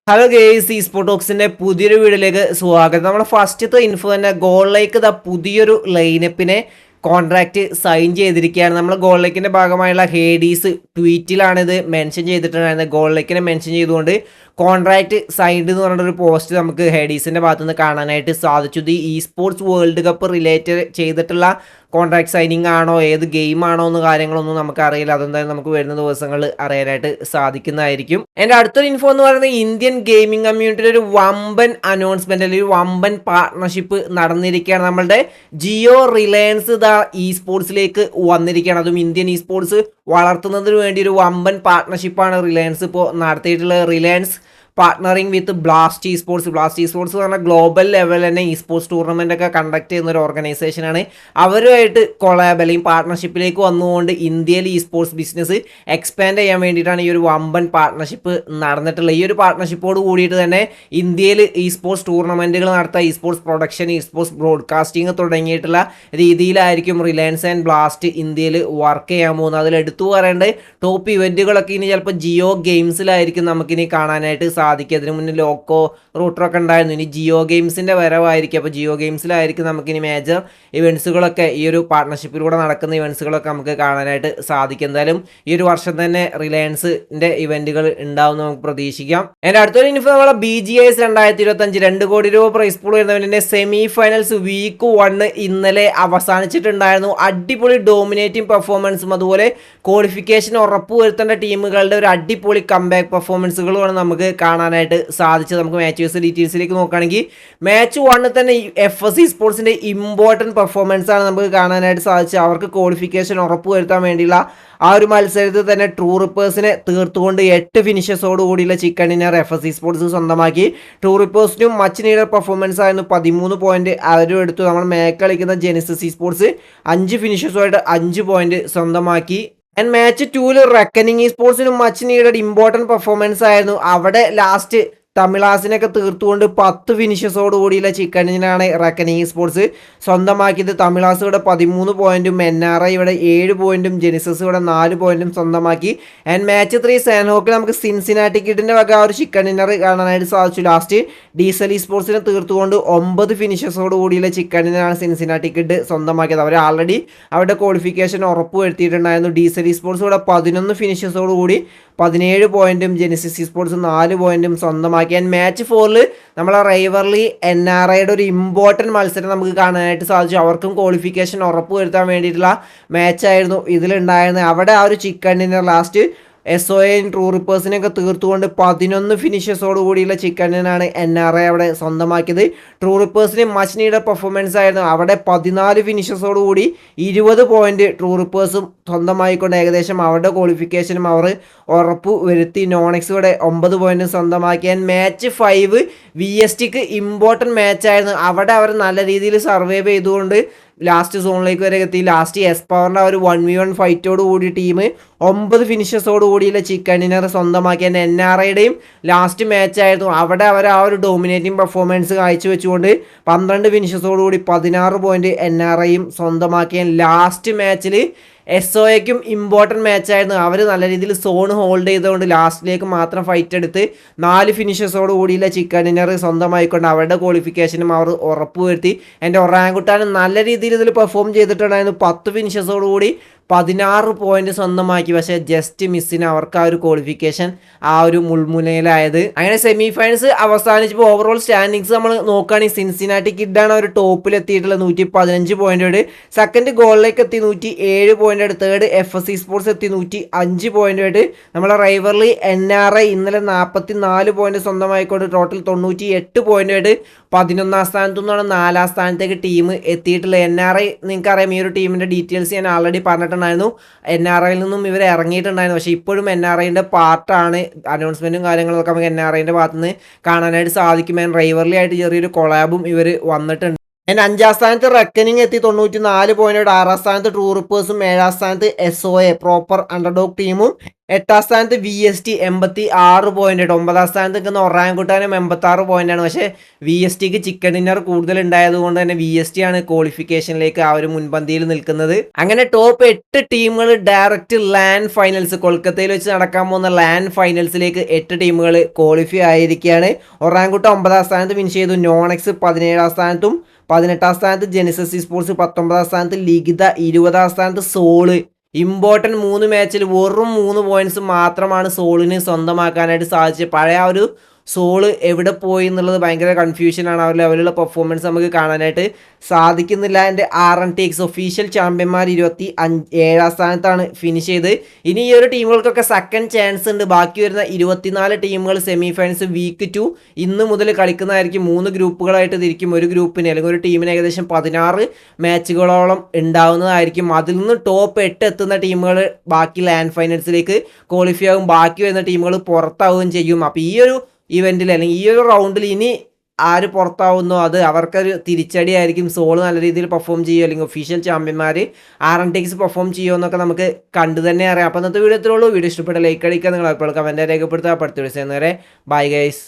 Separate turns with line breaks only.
Hello guys ഈ സ്പോർട്ടോക്സിന്റെ പുതിയൊരു വീഡിയോയിലേക്ക് സ്വാഗതം. നമ്മുടെ ഫസ്റ്റത്തെ ഇൻഫോ തന്നെ ഗോളിലേക്ക് പുതിയൊരു ലൈനപ്പിനെ കോൺട്രാക്റ്റ് സൈൻ ചെയ്തിരിക്കുകയാണ്. നമ്മൾ ഗോളിലേക്കിന്റെ ഭാഗമായുള്ള ഹേഡീസ് ട്വീറ്റിലാണ് ഇത് മെൻഷൻ ചെയ്തിട്ടുണ്ടായിരുന്നത്. ഗോളിലേക്കിനെ മെൻഷൻ ചെയ്തുകൊണ്ട് കോൺട്രാക്റ്റ് സൈൻഡ് എന്ന് പറഞ്ഞൊരു പോസ്റ്റ് നമുക്ക് ഹേഡീസിന്റെ ഭാഗത്തുനിന്ന് കാണാനായിട്ട് സാധിച്ചു. ഇത് ഈ സ്പോർട്സ് വേൾഡ് കപ്പ് റിലേറ്റഡ് ചെയ്തിട്ടുള്ള കോൺട്രാക്ട് സൈനിങ് ആണോ ഏത് ഗെയിം ആണോ എന്ന് കാര്യങ്ങളൊന്നും നമുക്ക് അറിയില്ല. അതെന്തായാലും നമുക്ക് വരുന്ന ദിവസങ്ങളിൽ അറിയാനായിട്ട് സാധിക്കുന്നതായിരിക്കും. എൻ്റെ അടുത്തൊരു ഇൻഫോ എന്ന് പറയുന്നത് ഇന്ത്യൻ ഗെയിമിംഗ് കമ്മ്യൂണിറ്റിയുടെ ഒരു വമ്പൻ അനൗൺസ്മെന്റ് അല്ലെങ്കിൽ ഒരു വമ്പൻ പാർട്ട്ണർഷിപ്പ് നടന്നിരിക്കുകയാണ്. നമ്മളുടെ ജിയോ റിലയൻസ് ഇ സ്പോർട്സിലേക്ക് വന്നിരിക്കുകയാണ്. അതും ഇന്ത്യൻ ഇ സ്പോർട്സ് വളർത്തുന്നതിന് വേണ്ടി ഒരു വമ്പൻ പാർട്ട്ണർഷിപ്പാണ് റിലയൻസ് ഇപ്പോൾ നടത്തിയിട്ടുള്ളത്. റിലയൻസ് പാർട്ട്ണറിങ് വിത്ത് ബ്ലാസ്റ്റ് ഇ സ്പോർട്സ് എന്ന് പറഞ്ഞാൽ ഗ്ലോബൽ ലെവലിൽ തന്നെ ഇ സ്പോർട്സ് ടൂർണമെൻ്റ് ഒക്കെ കണ്ടക്ട് ചെയ്യുന്ന ഒരു ഓർഗനൈസേഷനാണ്. അവരുമായിട്ട് കൊളാബ് അല്ലെങ്കിൽ പാർട്ട്ണർഷിപ്പിലേക്ക് വന്നുകൊണ്ട് ഇന്ത്യയിൽ ഇ സ്പോർട്സ് ബിസിനസ് എക്സ്പാൻഡ് ചെയ്യാൻ വേണ്ടിയിട്ടാണ് ഈ ഒരു വമ്പൻ പാർട്ട്ണർഷിപ്പ് നടന്നിട്ടുള്ളത്. ഈ ഒരു പാർട്ട്ണർഷിപ്പോട് കൂടിയിട്ട് തന്നെ ഇന്ത്യയിൽ ഇ സ്പോർട്സ് ടൂർണമെൻറ്റുകൾ നടത്തുക, E sports production, E sports broadcasting തുടങ്ങിയിട്ടുള്ള രീതിയിലായിരിക്കും റിലയൻസ് ആൻഡ് ബ്ലാസ്റ്റ് ഇന്ത്യയിൽ വർക്ക് ചെയ്യാൻ പോകുന്നത്. അതിൽ എടുത്തു പറയേണ്ടത് ടോപ്പ് ഇവൻറ്റുകളൊക്കെ ഇനി ചിലപ്പോൾ ജിയോ ഗെയിംസിലായിരിക്കും നമുക്കിനി കാണാനായിട്ട് സാധിക്കും. അതിന് മുന്നേ ലോക്കോ റൂട്ടറൊക്കെ ഉണ്ടായിരുന്നു. ഇനി ജിയോ ഗെയിംസിൻ്റെ വരവായിരിക്കും. അപ്പോൾ ജിയോ ഗെയിംസിലായിരിക്കും നമുക്കിനി മേജർ ഇവൻറ്റ്സുകളൊക്കെ ഈ ഒരു പാർട്ട്ണർഷിപ്പിലൂടെ നടക്കുന്ന ഇവൻറ്റ്സുകളൊക്കെ നമുക്ക് കാണാനായിട്ട് സാധിക്കും. എന്തായാലും ഈ ഒരു വർഷം തന്നെ റിലയൻസിൻ്റെ ഇവൻറ്റുകൾ ഉണ്ടാവും നമുക്ക് പ്രതീക്ഷിക്കാം. എൻ്റെ അടുത്തൊരു ഇൻഫോ നമ്മളെ BGS 2025 2 കോടി രൂപ പ്രൈസ് പൂൾ വരുന്നതിൻ്റെ സെമി ഫൈനൽസ് വീക്ക് 1 ഇന്നലെ അവസാനിച്ചിട്ടുണ്ടായിരുന്നു. അടിപൊളി ഡോമിനേറ്റിംഗ് പെർഫോമൻസും അതുപോലെ ക്വാളിഫിക്കേഷൻ ഉറപ്പുവരുത്തേണ്ട ടീമുകളുടെ ഒരു അടിപൊളി കംബാക്ക് പെർഫോമൻസുകളുമാണ് നമുക്ക് കാണാനായിട്ട് സാധിച്ചത്. നമുക്ക് മാച്ച് ഡീറ്റെയിൽസിലേക്ക് നോക്കുകയാണെങ്കിൽ മാച്ച് 1 തന്നെ FSC സ്പോർട്സിൻ്റെ ഇമ്പോർട്ടൻറ്റ് പെർഫോമൻസ് ആണ് നമുക്ക് കാണാനായിട്ട് സാധിച്ചത്. അവർക്ക് ക്വാളിഫിക്കേഷൻ ഉറപ്പുവരുത്താൻ വേണ്ടിയുള്ള ആ ഒരു മത്സരത്തിൽ തന്നെ ട്രൂ റിപ്പേഴ്സിനെ തീർത്തുകൊണ്ട് 8 ഫിനിഷസോട് കൂടിയുള്ള ചിക്കൻ ഡിന്നർ FSC സ്പോർട്സ് സ്വന്തമാക്കി. ട്രൂ റിപ്പേഴ്സിനും മച്ച് നീഡർ പെർഫോമൻസ് ആയിരുന്നു. 13 പോയിന്റ് അവരും എടുത്തു. നമ്മൾ മേക്ക് കളിക്കുന്ന ജെനിസിസ് സ്പോർട്സ് 5 ഫിനിഷസുമായിട്ട് 5 പോയിന്റ് സ്വന്തമാക്കി. ആൻഡ് മാച്ച് 2 റെക്കനിങ് സ്പോർട്സിനും മച്ച് നീഡഡ് ഇമ്പോർട്ടൻറ്റ് പെർഫോമൻസ് ആയിരുന്നു. അവിടെ ലാസ്റ്റ് തമിഴാസിനൊക്കെ തീർത്തുകൊണ്ട് 10 ഫിനിഷസോട് കൂടിയുള്ള ചിക്കൻ ഡിന്നറാണ് റെക്കനിങ് സ്പോർട്സ് സ്വന്തമാക്കിയത്. തമിഴാസ് ഇവിടെ 13 പോയിന്റും NRI ഇവിടെ 7 പോയിന്റും ജെനിസസ് ഇവിടെ 4 പോയിന്റും സ്വന്തമാക്കി. ആൻഡ് മാച്ച് 3 സാൻഹോക്കിൽ നമുക്ക് സിൻസിനാറ്റി കിഡിൻ്റെ വക ഒരു ചിക്കൻ ഡിന്നർ കാണാനായിട്ട് സാധിച്ചു. ലാസ്റ്റ് ഡീസൽ സ്പോർട്സിനെ തീർത്തുകൊണ്ട് 9 ഫിനിഷസോട് കൂടിയുള്ള ചിക്കൻ ഡിന്നറാണ് സിൻസിനാറ്റി കിഡ് സ്വന്തമാക്കിയത്. അവർ ആൾറെഡി അവരുടെ ക്വാളിഫിക്കേഷൻ ഉറപ്പ് വരുത്തിയിട്ടുണ്ടായിരുന്നു. ഡീസൽ സ്പോർട്സ് ഇവിടെ 11 ഫിനിഷസോട് കൂടി 17 പോയിന്റും ജെനിസിസ് സ്പോർട്സ് 4 പോയിന്റും സ്വന്തമാക്കി. മാച്ച് 4 നമ്മളെ റൈവർലി NRIയുടെ ഒരു ഇമ്പോർട്ടൻറ്റ് മത്സരം നമുക്ക് കാണാനായിട്ട് സാധിച്ചു. അവർക്കും ക്വാളിഫിക്കേഷൻ ഉറപ്പ് വരുത്താൻ വേണ്ടിയിട്ടുള്ള മാച്ചായിരുന്നു ഇതിലുണ്ടായിരുന്നത്. അവിടെ ആ ഒരു chicken dinner last SOA true റിപ്പേഴ്സിനെയൊക്കെ തീർത്തുകൊണ്ട് 11 ഫിനിഷസോട് കൂടിയുള്ള ചിക്കൻ ഡിന്നറാണ് NRI അവിടെ സ്വന്തമാക്കിയത്. ട്രൂ റിപ്പേഴ്സിന് മച്ച് നീഡർ പെർഫോമൻസ് ആയിരുന്നു. അവിടെ 14 ഫിനിഷസോട് കൂടി 20 പോയിന്റ് ട്രൂ റിപ്പേഴ്സും സ്വന്തമായിക്കൊണ്ട് ഏകദേശം അവരുടെ ക്വാളിഫിക്കേഷനും അവർ ഉറപ്പ് വരുത്തി. നോണെക്സ് ഇവിടെ 9 പോയിന്റ് സ്വന്തമാക്കിയാൽ മാച്ച് 5 VSTക്ക് ഇമ്പോർട്ടൻറ്റ് മാച്ചായിരുന്നു. അവിടെ അവർ നല്ല രീതിയിൽ സർവൈവ് ചെയ്തുകൊണ്ട് ലാസ്റ്റ് സോണിലേക്ക് വരെ എത്തി. ലാസ്റ്റ് എസ്പവറിൻ്റെ ആ ഒരു 1v1 ഫൈറ്റോട് കൂടി ടീം 9 ഫിനിഷസോട് കൂടിയുള്ള ചിക്കൻ ഡിന്നർ സ്വന്തമാക്കിയ NRIയുടെയും ലാസ്റ്റ് മാച്ചായിരുന്നു. അവിടെ അവർ ആ ഒരു ഡോമിനേറ്റിംഗ് പെർഫോമൻസ് കാഴ്ചവെച്ചുകൊണ്ട് 12 ഫിനിഷസോട് കൂടി 16 പോയിന്റ് NRIയും സ്വന്തമാക്കിയ ലാസ്റ്റ് മാച്ചിൽ SOAയ്ക്കും ഇമ്പോർട്ടൻറ്റ് മാച്ചായിരുന്നു. അവർ നല്ല രീതിയിൽ സോൺ ഹോൾഡ് ചെയ്തുകൊണ്ട് ലാസ്റ്റിലേക്ക് മാത്രം ഫൈറ്റ് എടുത്ത് 4 ഫിനിഷസോട് കൂടിയുള്ള ചിക്കൻ ഡിന്നർ സ്വന്തമായിക്കൊണ്ട് അവരുടെ ക്വാളിഫിക്കേഷനും അവർ ഉറപ്പുവരുത്തി. എൻ്റെ ഒറാങ്കുട്ടാനും നല്ല രീതിയിൽ ഇതിൽ പെർഫോം ചെയ്തിട്ടുണ്ടായിരുന്നു. 10 ഫിനിഷസോട് കൂടി 16 പോയിന്റ് സ്വന്തമാക്കി. പക്ഷേ ജസ്റ്റ് മിസ്സിന് അവർക്ക് ആ ഒരു ക്വാളിഫിക്കേഷൻ ആ ഒരു മുൾമുനയിലായത്. അങ്ങനെ സെമി ഫൈനൽസ് അവസാനിച്ചപ്പോൾ ഓവറോൾ സ്റ്റാൻഡിങ്സ് നമ്മൾ നോക്കുകയാണെങ്കിൽ സിൻസിനാറ്റി കിഡാണ് ഒരു ടോപ്പിലെത്തിയിട്ടുള്ളത് 115 പോയിന്റോട്. സെക്കൻഡ് ഗോളിലേക്ക് എത്തി 107 പോയിന്റോട്. തേർഡ് FSC സ്പോർട്സ് എത്തി 105 പോയിന്റോട്. നമ്മളെ റൈവർലി NRI ഇന്നലെ 44 പോയിന്റ് സ്വന്തമായിക്കൊണ്ട് ടോട്ടൽ 98 പോയിന്റോട് 11ാം സ്ഥാനത്തു നിന്നാണ് 4ാം സ്ഥാനത്തേക്ക് ടീം എത്തിയിട്ടുള്ളത്. NRI നിങ്ങൾക്കറിയാം, ഈ ഒരു ടീമിൻ്റെ ഡീറ്റെയിൽസ് ഞാൻ ആൾറെഡി പറഞ്ഞിട്ടുണ്ടായിരുന്നു. NRIയിൽ നിന്നും ഇവർ ഇറങ്ങിയിട്ടുണ്ടായിരുന്നു. പക്ഷേ ഇപ്പോഴും NRIൻ്റെ പാർട്ടാണ്. അനൗൺസ്മെൻറ്റും കാര്യങ്ങളൊക്കെ നമുക്ക് NRIൻ്റെ ഭാഗത്തു നിന്ന് കാണാനായിട്ട് സാധിക്കും. റൈവർലി ആയിട്ട് ചെറിയൊരു കൊളാബും ഇവർ വന്നിട്ടുണ്ട്. 5ാം സ്ഥാനത്ത് റെക്കനിങ് എത്തി 94 പോയിന്റ്. 6ാം സ്ഥാനത്ത് ട്രൂ റിപ്പേഴ്സും 7ാം സ്ഥാനത്ത് SOA പ്രോപ്പർ അണ്ടർഡോഗ് ടീമും 8ാം സ്ഥാനത്ത് VST 86 പോയിന്റ്. 9ാം സ്ഥാനത്ത് നിൽക്കുന്ന ഒറാങ്കുട്ടാനും 86 പോയിന്റാണ്. പക്ഷേ VSTക്ക് ചിക്കൻ ഡിന്നർ കൂടുതൽ ഉണ്ടായത് കൊണ്ട് തന്നെ VST ആണ് ക്വാളിഫിക്കേഷനിലേക്ക് ആ ഒരു മുൻപന്തിയിൽ നിൽക്കുന്നത്. അങ്ങനെ ടോപ്പ് 8 ടീമുകൾ ഡയറക്റ്റ് ലാൻഡ് ഫൈനൽസ്, കൊൽക്കത്തയിൽ വെച്ച് നടക്കാൻ പോകുന്ന ലാൻഡ് ഫൈനൽസിലേക്ക് 8 ടീമുകൾ ക്വാളിഫൈ ആയിരിക്കുകയാണ്. ഒറാങ്കുട്ട 9ാം സ്ഥാനത്ത് വിൻ ചെയ്തു. നോണെക്സ് 17ാം സ്ഥാനത്തും 18ാം സ്ഥാനത്ത് ജെനിസസ് സ്പോർട്സ്, 19ാം സ്ഥാനത്ത് ലിഖിത, 20ാം സ്ഥാനത്ത് സോള്. ഇമ്പോർട്ടൻറ്റ് 3 മാച്ചിൽ വെറും 3 പോയിന്റ്സ് മാത്രമാണ് സോളിന് സ്വന്തമാക്കാനായിട്ട് സാധിച്ചത്. പഴയ ആ ഒരു സോള് എവിടെ പോയി എന്നുള്ളത് ഭയങ്കര കൺഫ്യൂഷനാണ്. ആ ഒരു ലെവലുള്ള പെർഫോമൻസ് നമുക്ക് കാണാനായിട്ട് സാധിക്കുന്നില്ല. എൻ്റെ RNTX ഒഫീഷ്യൽ ചാമ്പ്യന്മാർ 27ാം സ്ഥാനത്താണ് ഫിനിഷ് ചെയ്ത്. ഇനി ഈ ഒരു ടീമുകൾക്കൊക്കെ സെക്കൻഡ് ചാൻസ് ഉണ്ട്. ബാക്കി വരുന്ന 24 ടീമുകൾ സെമി ഫൈനൽസ് വീക്ക് 2 ഇന്ന് മുതൽ കളിക്കുന്നതായിരിക്കും. 3 ഗ്രൂപ്പുകളായിട്ട് തിരിക്കും. ഒരു ഗ്രൂപ്പിന് അല്ലെങ്കിൽ ഒരു ടീമിന് ഏകദേശം 16 മാച്ചുകളോളം ഉണ്ടാവുന്നതായിരിക്കും. അതിൽ നിന്ന് ടോപ്പ് 8 എത്തുന്ന ടീമുകൾ ബാക്കി ലാൻഡ് ഫൈനൽസിലേക്ക് ക്വാളിഫൈ ആകും. ബാക്കി വരുന്ന ടീമുകൾ പുറത്താവുകയും ചെയ്യും. അപ്പോൾ ഈ ഒരു ഇവന്റിൽ അല്ലെങ്കിൽ ഈ ഒരു റൗണ്ടിൽ ഇനി ആര് പുറത്താവുന്നോ അത് അവർക്കൊരു തിരിച്ചടിയായിരിക്കും. സോള് നല്ല രീതിയിൽ പെർഫോം ചെയ്യുമോ അല്ലെങ്കിൽ ഒഫീഷ്യൽ ചാമ്പ്യന്മാർ RNTX പെർഫോം ചെയ്യുമോ എന്നൊക്കെ നമുക്ക് കണ്ടു തന്നെ അറിയാം. അപ്പോൾ ഇന്നത്തെ വീഡിയോ ഇത്രയുള്ളൂ. വീഡിയോ ഇഷ്ടപ്പെട്ട ലൈക്ക് അടിക്കുക, നിങ്ങൾ അപ്പോൾ കമൻറ്റ് രേഖപ്പെടുത്തുക. അടുത്ത ദിവസം വരെ ബൈ ഗൈസ്.